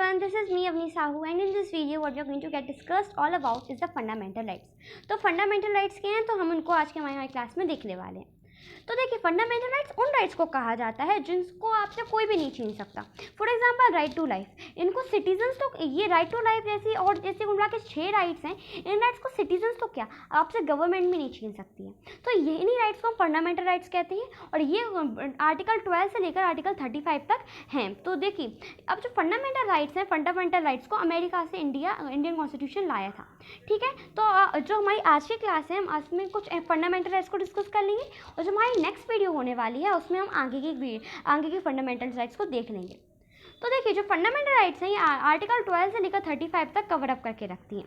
everyone, this is me Avni Sahu and in this video what we are going to get discussed all about is the fundamental rights. तो fundamental rights क्या हैं तो हम उनको आज के हमारी क्लास में देखने वाले हैं। तो देखिए फंडामेंटल राइट्स उन राइट्स को कहा जाता है जिनको आपसे कोई भी नहीं छीन सकता। For example right to life, इनको सिटीजन्स तो ये राइट टू लाइफ जैसी और जैसे उनका के 6 राइट्स हैं, इन राइट्स को सिटीजन्स तो क्या आपसे गवर्नमेंट भी नहीं छीन सकती है। तो ये इन्हीं राइट्स को हम फंडामेंटल राइट्स कहते हैं और ये आर्टिकल 12 से लेकर आर्टिकल 35 तक हैं। तो देखिए अब जो फंडामेंटल राइट्स हैं, फंडामेंटल राइट्स को अमेरिका से इंडियन कॉन्स्टिट्यूशन लाया था, ठीक है। तो जो हमारी आज की क्लास है हम आज में कुछ फंडामेंटल राइट्स को डिस्कस कर लेंगे और जो हमारी नेक्स्ट वीडियो होने वाली है उसमें हम आगे की फंडामेंटल राइट्स को देख लेंगे। तो देखिए जो फंडामेंटल राइट्स हैं ये आर्टिकल 12 से लेकर 35 तक कवर अप करके रखती हैं।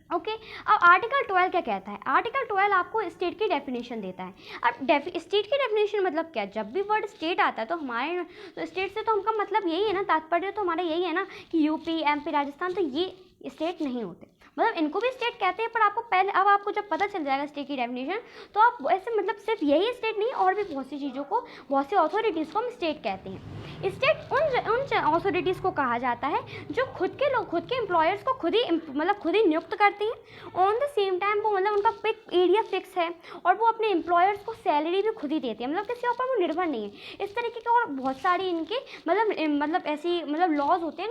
ओके अब आर्टिकल 12 क्या कहता है? आर्टिकल 12 आपको स्टेट की डेफिनेशन देता है। अब स्टेट की डेफिनेशन मतलब क्या? जब भी वर्ड स्टेट आता है तो हमारे तो स्टेट से तो हमका मतलब यही है ना, तात्पर्य तो हमारा यही है ना कि यूपी, एमपी, राजस्थान तो ये स्टेट नहीं होते, मतलब इनको भी स्टेट कहते हैं। पर आपको पहले अब आपको जब पता चल जाएगा स्टेट की डेफिनेशन तो आप ऐसे मतलब सिर्फ यही स्टेट नहीं और भी बहुत सी चीज़ों को, बहुत सी अथॉरिटीज़ को हम स्टेट कहते हैं। स्टेट उन अथॉरिटीज़ को कहा जाता है जो खुद के एम्प्लॉयर्स को खुद ही नियुक्त करती हैं। ऑन द सेम टाइम वो मतलब उनका एरिया फिक्स है और वो अपने एम्प्लॉयर्स को सैलरी भी खुद ही देती है, मतलब किसी ऊपर वो निर्भर नहीं है। इस तरीके के और बहुत सारी इनके ऐसी लॉज होते हैं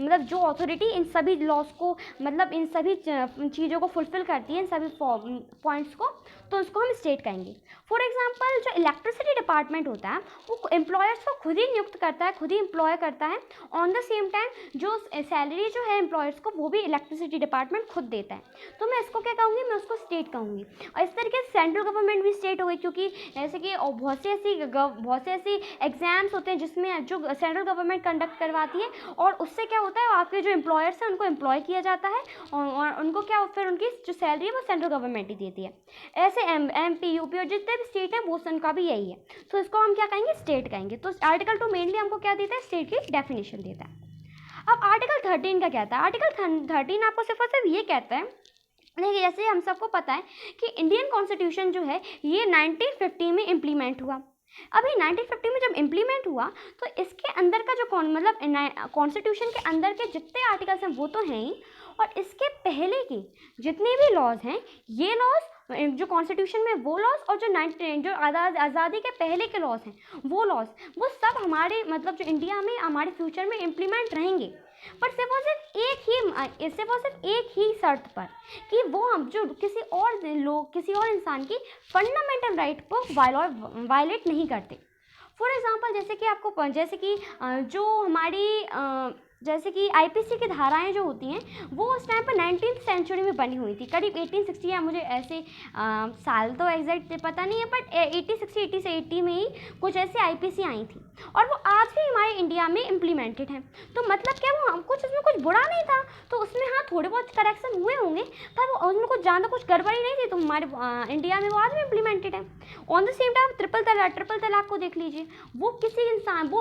ना, जो अथॉरिटी इन सभी लॉज को इन सभी चीज़ों को फुलफिल करती है, इन सभी पॉइंट्स को, तो उसको हम स्टेट कहेंगे। फॉर एग्जांपल जो इलेक्ट्रिसिटी डिपार्टमेंट होता है वो एम्प्लॉयर्स को खुद ही नियुक्त करता है, खुद ही एम्प्लॉय करता है। ऑन द सेम टाइम जो सैलरी जो है एम्प्लॉयर्स को वो भी इलेक्ट्रिसिटी डिपार्टमेंट खुद देता है। तो मैं इसको क्या कहूँगी? मैं उसको स्टेट कहूँगी। और इस तरीके से सेंट्रल गवर्नमेंट भी स्टेट हो गई, क्योंकि जैसे कि बहुत से ऐसी एग्जाम्स होते हैं जिसमें जो सेंट्रल गवर्नमेंट कंडक्ट करवाती है और उससे क्या होता है आपके जो एम्प्लॉयर्स हैं उनको एम्प्लॉय किया जाता है और उनको क्या फिर उनकी जो सैलरी है वो सेंट्रल गवर्नमेंट ही देती है। ऐसे एमपी, यूपी और जितने भी स्टेट हैं वो उनका भी यही है, तो इसको हम क्या कहेंगे? स्टेट कहेंगे। तो आर्टिकल 2 मेनली हमको क्या देता है? स्टेट की डेफिनेशन देता है। अब आर्टिकल 13 का कहता है? आर्टिकल 13 आपको सिर्फ और सिर्फ ये कहता है, देखिए जैसे हम सबको पता है कि इंडियन कॉन्स्टिट्यूशन जो है ये 1950 में इम्प्लीमेंट हुआ। अभी 1950 में जब इम्प्लीमेंट हुआ तो इसके अंदर का जो कॉन्स्टिट्यूशन के अंदर के जितने आर्टिकल्स हैं वो तो हैं ही, और इसके पहले के जितने भी लॉज हैं ये लॉज जो कॉन्स्टिट्यूशन में वो लॉज और जो आज़ादी के पहले के लॉज हैं वो सब हमारे जो इंडिया में हमारे फ्यूचर में इम्प्लीमेंट रहेंगे, पर सिर्फ और सिर्फ एक ही शर्त पर कि वो हम जो किसी और इंसान की फंडामेंटल राइट को वायलेट नहीं करते। फॉर एग्जांपल जैसे कि आईपीसी की धाराएं जो होती हैं वो उस टाइम पर 19th सेंचुरी में बनी हुई थी, करीब 1860 या मुझे ऐसे साल तो एग्जैक्ट पता नहीं है, बट 80 से 80 में ही कुछ ऐसे आईपीसी आई थी और वो आज भी हमारे इंडिया में इम्प्लीमेंटेड हैं। तो मतलब क्या वो उसमें कुछ बुरा नहीं था, तो उसमें हाँ थोड़े बहुत करेक्शन हुए होंगे पर वो उसमें कुछ ज़्यादा कुछ गड़बड़ी नहीं थी, तो हमारे इंडिया में वो आज भी इम्प्लीमेंटेड है। On the same time triple तलाक को देख लीजिए, वो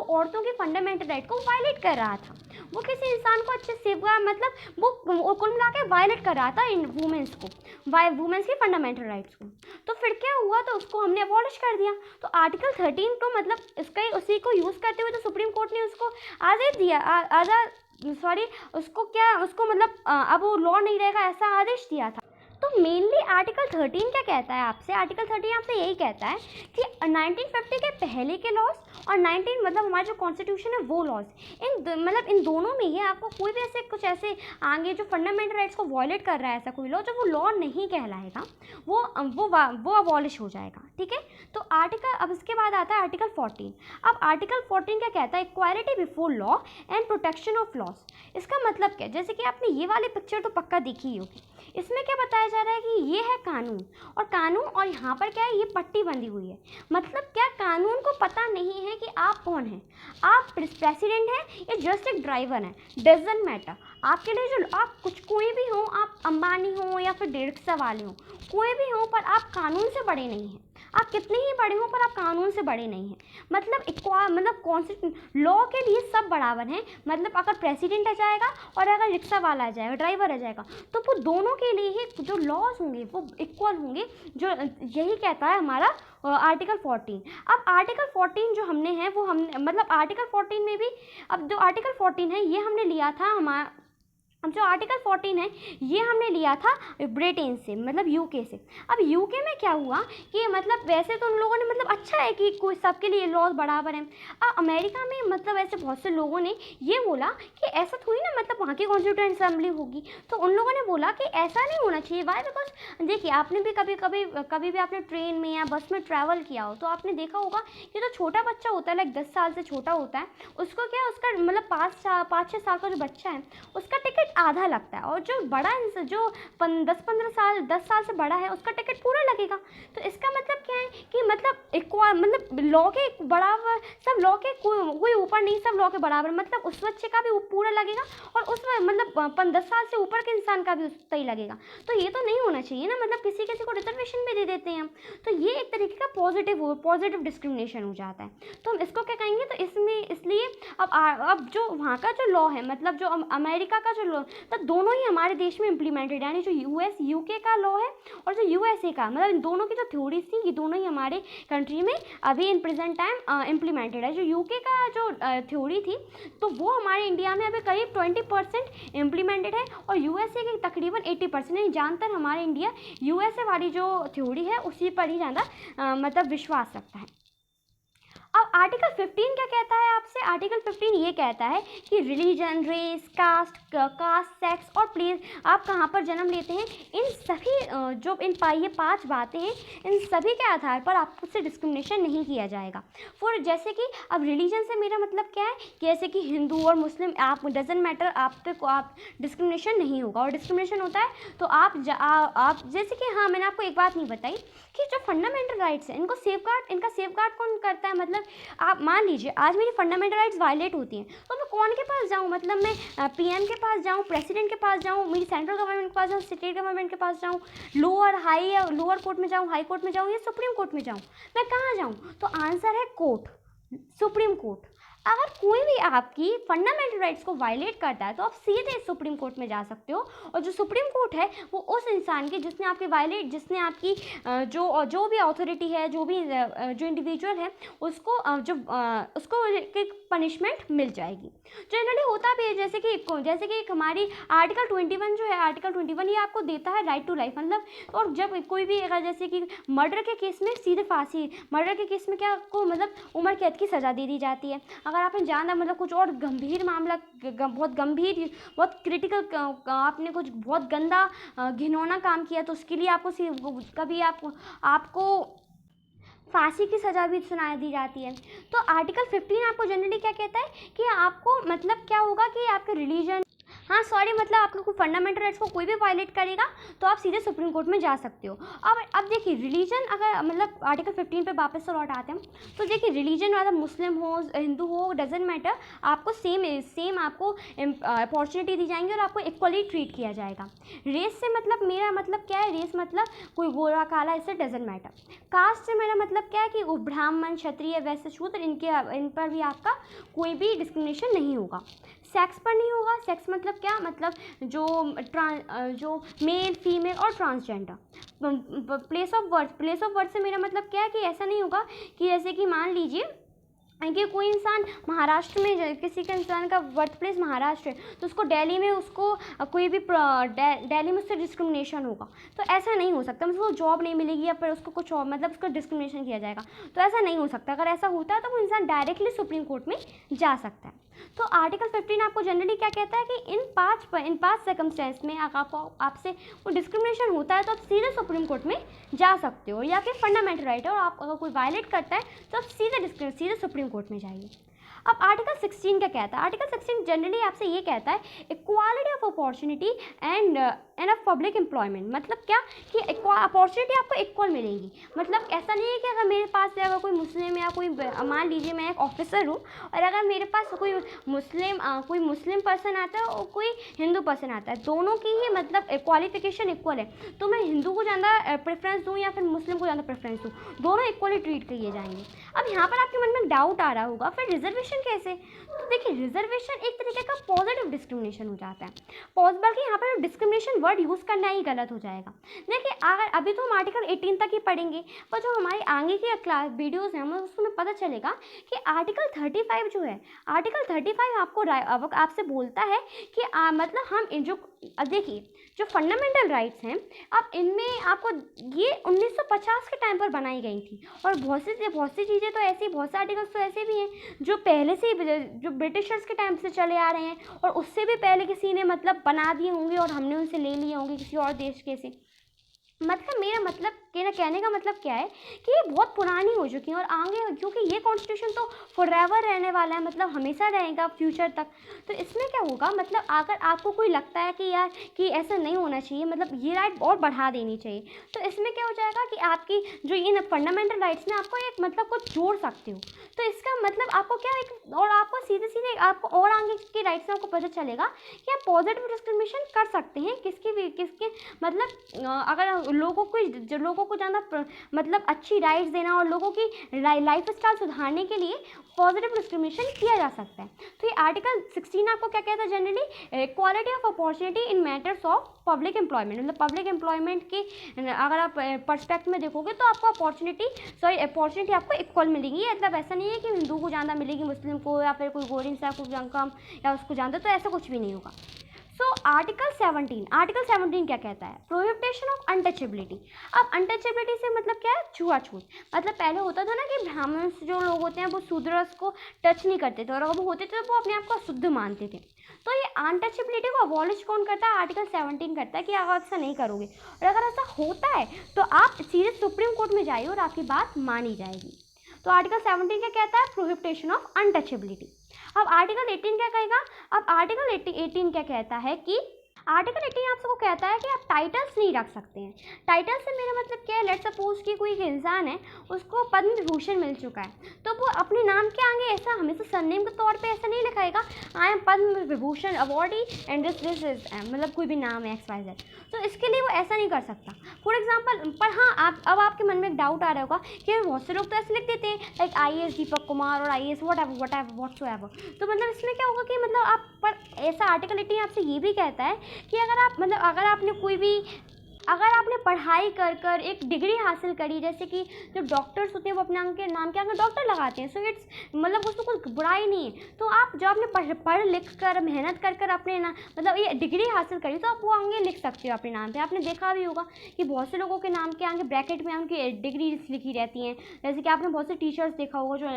औरतों की फंडामेंटल राइट को वायलेट कर रहा था, वो किसी इंसान को अच्छे से वो कुल मिला के वायलेट कर रहा था इन वुमेन्स की फंडामेंटल राइट्स को। तो फिर क्या हुआ? तो उसको हमने अबॉलिश कर दिया। तो आर्टिकल 13 तो उसी को यूज़ करते हुए तो सुप्रीम कोर्ट ने उसको अब वो लॉ नहीं रहेगा ऐसा आदेश दिया था। तो मेनली आर्टिकल 13 क्या कहता है आपसे? आर्टिकल 13 आपसे यही कहता है कि 1950 के पहले के लॉज और हमारा जो कॉन्स्टिट्यूशन है वो लॉज, इन दोनों में ही आपको कोई भी कुछ ऐसे आगे जो फंडामेंटल राइट्स को वायलेट कर रहा है ऐसा कोई लॉ, जो वो लॉ नहीं कहलाएगा, वो अबॉलिश हो जाएगा, ठीक है। तो अब इसके बाद आता है आर्टिकल 14। अब आर्टिकल 14 क्या कहता है? Equality before law and protection of laws. इसका मतलब क्या? जैसे कि आपने ये वाली पिक्चर तो पक्का देखी ही होगी, इसमें क्या बताया जा रहा है कि ये है कानून और यहाँ पर क्या है? ये पट्टी बंधी हुई है। मतलब क्या? कानून को पता नहीं है कि आप कौन हैं, आप प्रेसिडेंट हैं या जस्ट एक ड्राइवर हैं, डजंट मैटर। आपके लिए जो आप कोई भी हो, आप अंबानी हो या फिर 150 वाले हो, कोई भी हो, पर आप कानून से बड़े नहीं हैं। आप कितने ही बड़े हों पर आप कानून से बड़े नहीं हैं। मतलब कॉन्स्टिट्यूशन लॉ के लिए सब बराबर हैं। मतलब अगर प्रेसिडेंट आ जाएगा और अगर रिक्शा वाला आ जाएगा, ड्राइवर आ जाएगा, तो वो दोनों के लिए ही जो लॉज होंगे वो इक्वल होंगे। जो यही कहता है हमारा आर्टिकल 14। अब आर्टिकल 14 जो हमने है वो हमने मतलब आर्टिकल 14 में भी, अब जो आर्टिकल 14 है ये हमने लिया था अब जो आर्टिकल 14 है ये हमने लिया था ब्रिटेन से, मतलब यूके से। अब यूके में क्या हुआ कि मतलब वैसे तो उन लोगों ने मतलब अच्छा है कि कोई सबके लिए लॉज बराबर हैं। अमेरिका में मतलब ऐसे बहुत से लोगों ने ये बोला कि ऐसा थोड़ी ना, मतलब वहाँ की कॉन्स्टिट्यूएंट असेंबली होगी, तो उन लोगों ने बोला कि ऐसा नहीं होना चाहिए। वाई? बिकॉज देखिए, आपने भी कभी भी आपने ट्रेन में या बस में ट्रैवल किया हो तो आपने देखा होगा कि जो छोटा बच्चा होता है, लाइक 10 साल से छोटा होता है, उसको क्या, उसका मतलब 5-6 साल का जो बच्चा है उसका टिकट आधा लगता है, और जो बड़ा जो 10-15 साल 10 साल से बड़ा है उसका टिकट पूरा लगेगा। तो इसका मतलब क्या है कि मतलब लॉ के बराबर, सब लॉ के कोई ऊपर नहीं, सब लॉ के बराबर, मतलब उस बच्चे का भी पूरा लगेगा और उस मतलब 10 साल से ऊपर के इंसान का भी उतना ही लगेगा। तो ये तो नहीं होना चाहिए ना, मतलब किसी किसी को रिजर्वेशन भी दे देते हैं हम, तो ये एक तरीके का पॉजिटिव डिस्क्रिमिनेशन हो जाता है। तो हम इसको क्या कहेंगे, तो इसमें इसलिए अब जो वहाँ का जो लॉ है, मतलब जो अमेरिका का जो लॉ, तो दोनों ही हमारे देश में इम्प्लीमेंटेड, यानी जो यूके का लॉ है और जो यूएसए का, मतलब इन दोनों की जो थ्योरीज थी ये दोनों ही हमारे कंट्री में अभी इन प्रेजेंट टाइम इम्प्लीमेंटेड है। जो यूके का जो थ्योरी थी तो वो हमारे इंडिया में अभी करीब 20% इम्प्लीमेंटेड है, और यूएसए की तकरीबन 80%। यानी ज़्यादातर हमारे इंडिया यूएसए वाली जो थ्योरी है उसी पर ही ज़्यादा मतलब विश्वास रखता है। अब आर्टिकल 15 क्या कहता है आपसे? आर्टिकल 15 ये कहता है कि रिलीजन, रेस, कास्ट, सेक्स और प्लेस, आप कहाँ पर जन्म लेते हैं, इन सभी जो ये 5 बातें हैं, इन सभी के आधार पर आपसे डिस्क्रिमिनेशन नहीं किया जाएगा। फॉर जैसे कि अब रिलीजन से मेरा मतलब क्या है कि जैसे कि हिंदू और मुस्लिम, आप डजेंट मैटर, आप डिस्क्रिमिनेशन नहीं होगा। और डिस्क्रिमिनेशन होता है तो आप जैसे कि, हाँ, मैंने आपको एक बात नहीं बताई कि जो फंडामेंटल राइट्स हैं इनका सेफगार्ड कौन करता है। मतलब आप मान लीजिए आज मेरी फंडामेंटल राइट्स वायलेट होती हैं तो मैं कौन के पास जाऊँ? मतलब मैं पीएम के पास जाऊँ, प्रेसिडेंट के पास जाऊँ, मेरी सेंट्रल गवर्नमेंट के पास जाऊँ, स्टेट गवर्नमेंट के पास जाऊँ, लोअर कोर्ट में जाऊँ, हाई कोर्ट में जाऊँ या सुप्रीम कोर्ट में जाऊँ? मैं कहाँ जाऊँ? तो आंसर है कोर्ट, सुप्रीम कोर्ट। अगर कोई भी आपकी फंडामेंटल राइट्स को वायलेट करता है तो आप सीधे सुप्रीम कोर्ट में जा सकते हो, और जो सुप्रीम कोर्ट है वो उस इंसान की जिसने आपकी जो भी अथॉरिटी है, जो इंडिविजुअल है, उसको एक पनिशमेंट मिल जाएगी। जनरली होता भी है, जैसे कि एक हमारी आर्टिकल 21 जो है, आर्टिकल 21 ये आपको देता है राइट टू लाइफ। मतलब, और जब कोई भी अगर जैसे कि मर्डर के केस में सीधे फांसी, मर्डर के केस में क्या आपको मतलब उम्र कैद की सज़ा दे दी जाती है। अगर आपने जाना मतलब कुछ और गंभीर मामला, बहुत गंभीर, बहुत क्रिटिकल, आपने कुछ बहुत गंदा घिनौना काम किया तो उसके लिए आपको फांसी की सज़ा भी सुना दी जाती है। तो आर्टिकल 15 आपको जनरली क्या कहता है कि आपको मतलब क्या होगा कि आपके रिलीजन, मतलब आपका कोई फंडामेंटल राइट्स को कोई भी वायलेट करेगा तो आप सीधे सुप्रीम कोर्ट में जा सकते हो। अब देखिए, रिलीजन, अगर मतलब आर्टिकल 15 पे वापस से लौट आते हैं तो देखिए, रिलीजन मतलब मुस्लिम हो, हिंदू हो, डजेंट मैटर, आपको सेम आपको अपॉर्चुनिटी दी जाएंगी और आपको इक्वली ट्रीट किया जाएगा। रेस से मतलब मेरा मतलब क्या है? रेस मतलब कोई गोरा काला, इससे डजेंट मैटर। कास्ट से मेरा मतलब क्या है कि वो ब्राह्मण, क्षत्रिय, वैश्य, शूद्र, इन पर भी आपका कोई भी डिस्क्रिमिनेशन नहीं होगा। सेक्स पर नहीं होगा। सेक्स मतलब क्या? मतलब जो मेल, फीमेल और ट्रांसजेंडर। प्लेस ऑफ बर्थ से मेरा मतलब क्या है कि ऐसा नहीं होगा कि जैसे कि मान लीजिए कि कोई इंसान महाराष्ट्र में, किसी के इंसान का बर्थ प्लेस महाराष्ट्र है तो उसको दिल्ली में कोई भी दिल्ली में उससे डिस्क्रिमिनेशन होगा, तो ऐसा नहीं हो सकता। मतलब उसको जॉब नहीं मिलेगी या फिर उसको कुछ और, मतलब उसका डिस्क्रिमिनेशन किया जाएगा, तो ऐसा नहीं हो सकता। अगर ऐसा होता है तो वो इंसान डायरेक्टली सुप्रीम कोर्ट में जा सकता है। तो आर्टिकल 15 आपको जनरली क्या कहता है कि इन पाँच सर्कमस्टेंस में आपसे वो डिस्क्रिमिनेशन होता है तो आप सीधे सुप्रीम कोर्ट में जा सकते हो, या फिर फंडामेंटल राइट है और आप अगर कोई वायलेट करता है तो आप सीधे सुप्रीम कोर्ट में जाइए। अब आर्टिकल 16 क्या कहता है? आर्टिकल 16 जनरली आपसे ये कहता है equality of opportunity and enough public employment, मतलब क्या कि अपॉर्चुनिटी आपको इक्वल मिलेगी। मतलब ऐसा नहीं है कि अगर मेरे पास अगर कोई मुस्लिम या कोई, मान लीजिए मैं एक ऑफिसर हूँ और अगर मेरे पास कोई मुस्लिम पर्सन आता है और कोई हिंदू पर्सन आता है, दोनों की ही मतलब क्वालिफिकेशन इक्वल है, तो मैं हिंदू को ज़्यादा प्रेफरेंस दूँ या फिर मुस्लिम को ज़्यादा प्रेफरेंस दूँ, दोनों इक्वली ट्रीट किए जाएंगे। अब यहाँ पर आपके मन में डाउट आ रहा होगा, फिर रिजर्वेशन कैसे? तो देखिए, रिजर्वेशन एक तरीके का पॉजिटिव डिस्क्रिमिनेशन हो जाता है। बल्कि यहाँ पर डिस्क्रिमिनेशन वर्ड यूज़ करना ही गलत हो जाएगा। देखिए, अगर अभी तो हम आर्टिकल 18 तक ही पढ़ेंगे, पर जो हमारी आगे की क्लास वीडियोज़ हैं हमें उसमें पता चलेगा कि आर्टिकल 35 जो है, आर्टिकल 35 आपसे बोलता है कि मतलब हम जो देखिए जो फंडामेंटल राइट्स हैं, अब इनमें आपको ये 1950 के टाइम पर बनाई गई थी, और बहुत सी चीज़ें तो ऐसी, बहुत से आर्टिकल्स तो ऐसे भी हैं जो पहले से ही जो ब्रिटिशर्स के टाइम से चले आ रहे हैं, और उससे भी पहले किसी ने मतलब बना दिए होंगे और हमने उनसे ले लिए होंगे किसी और देश के से। मतलब मेरा मतलब कहने का मतलब क्या है कि ये बहुत पुरानी हो चुकी हैं, और आगे क्योंकि ये कॉन्स्टिट्यूशन तो फॉरएवर रहने वाला है, मतलब हमेशा रहेगा फ्यूचर तक। तो इसमें क्या होगा, मतलब अगर आपको कोई लगता है कि यार कि ऐसा नहीं होना चाहिए, मतलब ये राइट और बढ़ा देनी चाहिए, तो इसमें क्या हो जाएगा कि आपकी जो इन फंडामेंटल राइट्स में आपको एक मतलब कुछ जोड़ सकते हो। तो इसका मतलब आपको क्या एक, और आपको सीधे आपको और आगे के राइट्स में आपको पता चलेगा कि आप पॉजिटिव डिस्क्रिमिनेशन कर सकते हैं किसके मतलब अगर लोगों को ज़्यादा मतलब अच्छी राइट्स देना और लोगों की लाइफ स्टाइल सुधारने के लिए पॉजिटिव डिस्क्रिमिनेशन किया जा सकता है। तो ये आर्टिकल 16 आपको क्या कहता है generally, equality of opportunity in matters of public employment. मतलब पब्लिक एम्प्लॉयमेंट की अगर आप पर्सपेक्ट में देखोगे तो आपको अपॉर्चुनिटी आपको इक्वल मिलेगी। मतलब ऐसा नहीं है कि हिंदू को ज़्यादा मिलेगी मुस्लिम को, या फिर कोई गोरी इंसान को कम या उसको ज़्यादा, तो ऐसा कुछ भी नहीं होगा। सो आर्टिकल 17 क्या कहता है, प्रोहिबिटेशन ऑफ अनटचेबिलिटी। अब अनटचेबिलिटी से मतलब क्या है, छुआछूत। मतलब पहले होता था ना कि ब्राह्मण जो लोग होते हैं वो शूद्रस को टच नहीं करते थे, और अगर वो होते थे तो वो अपने आप को अशुद्ध मानते थे। तो ये अनटचेबिलिटी को अबॉलिश कौन करता है, आर्टिकल 17 करता है कि अगर ऐसा नहीं करोगे, और अगर ऐसा होता है तो आप सीधे सुप्रीम कोर्ट में जाइए और आपकी बात मानी जाएगी। तो आर्टिकल 17 क्या कहता है, प्रोहिबिटेशन ऑफ अनटचेबिलिटी। अब आर्टिकल 18 क्या कहेगा, अब आर्टिकल 18 क्या कहता है कि आर्टिकल 18 आपको कहता है कि आप टाइटल्स नहीं रख सकते हैं। टाइटल से मेरा मतलब क्या है, लेट सपोज कि कोई इंसान है उसको पद्म विभूषण मिल चुका है, तो वो अपने नाम के आगे ऐसा हमेशा सरनेम के तौर पे ऐसा नहीं लिखाएगा I am Padma Vibhushan awardee and this is मतलब कोई भी नाम है XYZ। तो इसके लिए वो ऐसा नहीं कर सकता फॉर एग्जाम्पल। पर हाँ, अब आपके मन में एक डाउट आ रहा होगा कि बहुत से लोग तो ऐसे लिख देते हैं लाइक IAS दीपक कुमार और IAS व्हाटसोएवर। तो मतलब इसमें क्या होगा कि मतलब आप पर ऐसा आर्टिकल 18 आपसे ये भी कहता है कि अगर आपने कोई भी अगर आपने पढ़ाई कर एक डिग्री हासिल करी, जैसे कि जो डॉक्टर्स होते हैं वो अपने नाम के आगे डॉक्टर लगाते हैं, सो इट्स मतलब उसमें कुछ बुराई नहीं है। तो आप जो आपने पढ़ लिख कर मेहनत कर अपने मतलब ये डिग्री हासिल करी, तो आप वो आगे लिख सकते हो अपने नाम पे। आपने देखा भी होगा कि बहुत से लोगों के नाम के आगे ब्रैकेट में उनकी डिग्री लिखी रहती हैं। जैसे कि आपने बहुत से टीचर्स देखा होगा जो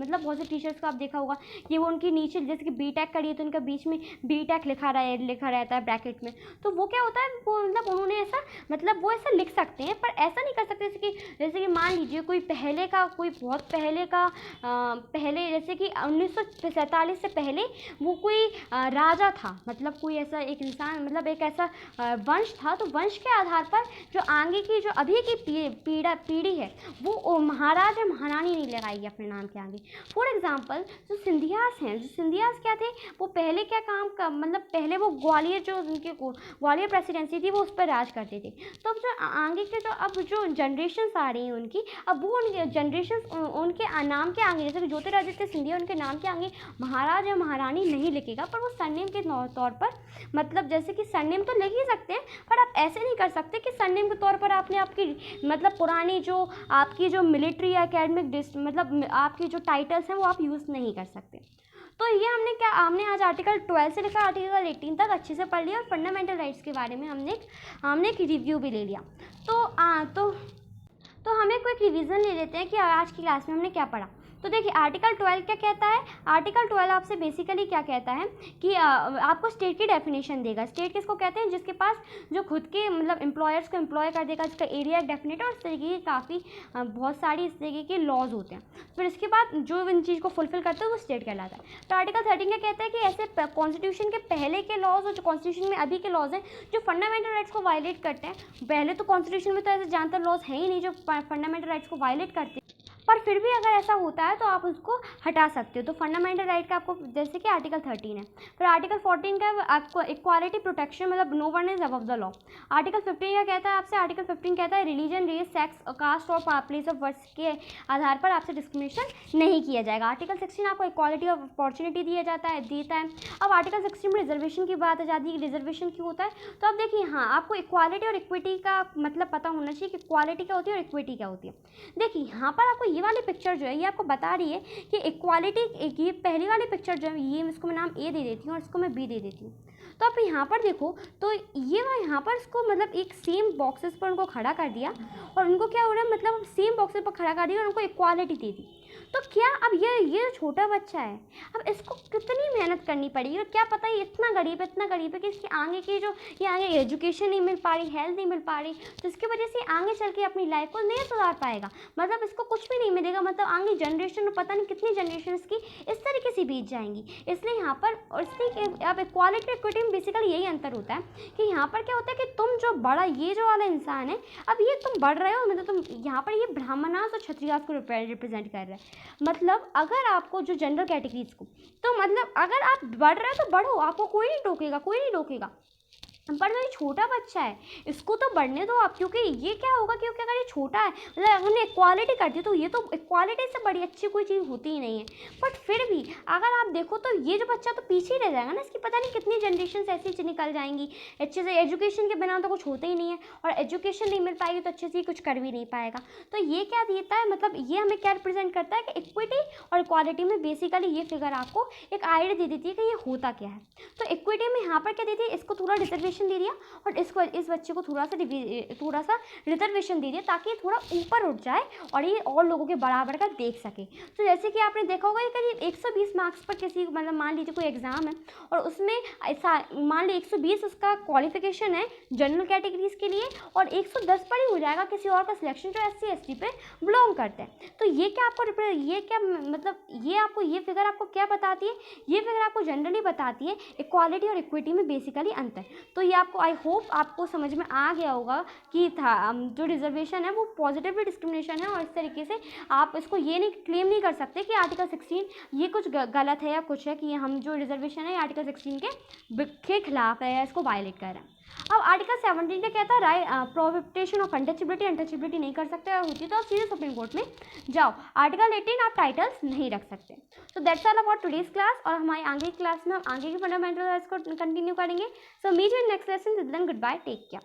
मतलब बहुत से टीचर्स को आप देखा होगा कि वो उनकी नीचे जैसे कि BTech करी है तो उनका बीच में BTech लिखा रहता है ब्रैकेट में। तो वो क्या होता है, वो मतलब उन्होंने ऐसा मतलब वो ऐसा लिख सकते हैं, पर ऐसा नहीं कर सकते जैसे कि मान लीजिए कोई बहुत पहले जैसे कि 1947 से पहले वो कोई राजा था, मतलब कोई ऐसा एक इंसान मतलब एक ऐसा वंश था, तो वंश के आधार पर जो आगे की जो अभी की पीढ़ी है वो महाराज या महारानी नहीं लगाएगी अपने नाम के आगे। फॉर एग्जाम्पल जो सिंधियास क्या थे, वो पहले क्या मतलब पहले वो ग्वालियर जो उनके ग्वालियर प्रेसिडेंसी थी वो उस पर राज करते थे। तो अब जो आगे के अब जो जनरेशन्स आ रही हैं उनकी, अब वो जनरेशन्स उनके नाम के आगे जैसे कि ज्योतिरादित्य सिंधिया उनके नाम के आगे महाराज या महारानी नहीं लिखेगा, पर वो सरनेम के तौर पर मतलब जैसे कि सरनेम तो लिख ही सकते हैं, पर आप ऐसे नहीं कर सकते कि सरनेम के तौर पर आपने आपकी मतलब पुरानी जो आपकी जो मिलिट्री या एकेडमिक मतलब आपकी जो टाइटल्स हैं वो आप यूज़ नहीं कर सकते। तो ये हमने आज आर्टिकल 12 से लेकर आर्टिकल 18 तक अच्छे से पढ़ लिया, और फंडामेंटल राइट्स के बारे में हमने एक रिव्यू भी ले लिया। तो हम एक क्विक रिवीजन ले लेते हैं कि आज की क्लास में हमने क्या पढ़ा। तो देखिए आर्टिकल 12 क्या कहता है, आर्टिकल 12 आपसे बेसिकली क्या कहता है कि आपको स्टेट की डेफिनेशन देगा। स्टेट किसको कहते हैं, जिसके पास जो खुद के मतलब एम्प्लॉयर्स को एम्प्लॉय कर देगा, जिसका एरिया डेफिनेट है और इस तरीके की काफ़ी बहुत सारी इस तरीके के लॉज होते हैं। फिर इसके बाद जो इन चीज़ को फुलफिल करते हैं वो स्टेट कहलाता है। तो आर्टिकल 13 क्या कहता है कि ऐसे कॉन्स्टिट्यूशन के पहले के लॉज और जो कॉन्स्टिट्यूशन में अभी के लॉज हैं जो फंडामेंटल राइट्स को वायलेट करते हैं, पहले तो कॉन्स्टिट्यूशन में तो ऐसे जानतर लॉज है ही नहीं जो फंडामेंटल राइट्स को वायलेट करते हैं, पर फिर भी अगर ऐसा होता है तो आप उसको हटा सकते हो। तो फंडामेंटल राइट का आपको जैसे कि आर्टिकल 13 है। फिर आर्टिकल 14 का आपको इक्वालिटी प्रोटेक्शन, मतलब no one is above the law. Article 15 क्या कहता है आपसे, आर्टिकल 15 कहता है रिलीजन, रेस, सेक्स, कास्ट और प्लेस ऑफ बर्थ के आधार पर आपसे डिस्क्रिमिनेशन नहीं किया जाएगा। आर्टिकल 16 आपको इक्वालिटी ऑफ अपॉर्चुनिटी देता है। अब आर्टिकल 16 में रिजर्वेशन की बात आ जाती है कि रिजर्वेशन क्यों होता है। तो अब देखिए हाँ, आपको इक्वालिटी और इक्विटी का मतलब पता होना चाहिए कि इक्वालिटी क्या होती है और इक्विटी क्या होती है। देखिए यहाँ पर आपको ये वाली पिक्चर जो है ये आपको बता रही है कि इक्वालिटी, ये पहली वाली पिक्चर जो है ये इसको मैं नाम ए दे देती हूँ और इसको मैं बी दे देती हूँ। तो आप यहाँ पर देखो तो ये यहाँ पर इसको मतलब एक सेम बॉक्सेस पर उनको खड़ा कर दिया और उनको क्या हो रहा है, मतलब सेम बॉक्सेस पर खड़ा कर दिया और उनको इक्वालिटी दे दी। तो क्या अब ये छोटा बच्चा है, अब इसको कितनी मेहनत करनी पड़ेगी और क्या पता है इतना गरीब है कि इसकी आगे की जो ये आगे एजुकेशन नहीं मिल पा रही, हेल्थ नहीं मिल पा रही, तो इसकी वजह से आगे चल के अपनी लाइफ को नहीं सुधार पाएगा, मतलब इसको कुछ भी नहीं मिलेगा, मतलब आगे जनरेशन पता नहीं कितनी जनरेशन की इस तरीके से बीत जाएंगी। इसलिए यहाँ पर और इसलिए अब इक्वालिटी इक्विटी में बेसिकली यही अंतर होता है कि यहाँ पर क्या होता है कि तुम जो बड़ा ये जो वाला इंसान है, अब ये तुम बढ़ रहे हो, मतलब तुम यहाँ पर ये ब्राह्मणास और क्षत्रियास को रिप्रेजेंट कर रहे हैं। मतलब अगर आपको जो जनरल कैटेगरीज को, तो मतलब अगर आप बढ़ रहे हो तो बढ़ो, आपको कोई नहीं रोकेगा। पर जो ये छोटा बच्चा है इसको तो बढ़ने दो आप, क्योंकि ये क्या होगा, क्योंकि अगर ये छोटा है मतलब अगर इक्वालिटी कर दी तो ये तो इक्वालिटी से बड़ी अच्छी कोई चीज़ होती ही नहीं है। बट फिर भी अगर आप देखो तो ये जो बच्चा तो पीछे ही रह जाएगा ना, इसकी पता नहीं कितनी जनरेशन ऐसी निकल जाएंगी। अच्छे से एजुकेशन के बिना तो कुछ होता ही नहीं है और एजुकेशन नहीं मिल पाएगी तो अच्छे से कुछ कर भी नहीं पाएगा। तो ये क्या देता है, मतलब ये हमें क्या रिप्रेजेंट करता है कि इक्विटी और इक्वालिटी में बेसिकली ये फिगर आपको एक आइडिया दे देती है कि ये होता क्या है। तो इक्विटी में यहाँ पर क्या देती है, इसको थोड़ा रिजर्वेशन दे दिया और इस बच्चे को थोड़ा सा रिजर्वेशन दे दिया ताकि ये थोड़ा ऊपर उठ जाए और ये और लोगों के बराबर का देख सके। तो जैसे कि आपने देखा होगा ये करीब 120 मार्क्स पर किसी मतलब मान लीजिए कोई एग्जाम है और उसमें ऐसा मान लीजिए 120 उसका क्वालिफिकेशन है जनरल कैटेगरीज के लिए और 110 पर ही हो जाएगा किसी और का सिलेक्शन जो SC ST पे बिलोंग करते हैं। तो ये क्या आपको ये फिगर आपको क्या बताती है, ये फिगर आपको जनरली बताती है इक्वालिटी और इक्विटी में बेसिकली अंतर। तो ये आपको आई होप आपको समझ में आ गया होगा कि जो रिजर्वेशन है वो पॉजिटिव डिस्क्रिमिनेशन है और इस तरीके से आप इसको ये नहीं क्लेम नहीं कर सकते कि आर्टिकल 16 ये कुछ गलत है या कुछ है कि हम जो रिजर्वेशन है आर्टिकल 16 के खिलाफ है या इसको वायलेट कर रहे हैं। अब आर्टिकल 17 क्या कहता है, राइट प्रोहिबिटेशन ऑफ अनटचेबिलिटी नहीं कर सकते और होती तो आप सीधे सुप्रीम कोर्ट में जाओ। आर्टिकल 18 आप टाइटल्स नहीं रख सकते। तो that's all about today's class और हमारी आगे की क्लास में हम आगे के फंडामेंटल राइट्स को कंटिन्यू करेंगे। So meet you in next lesson, till then good bye, take care.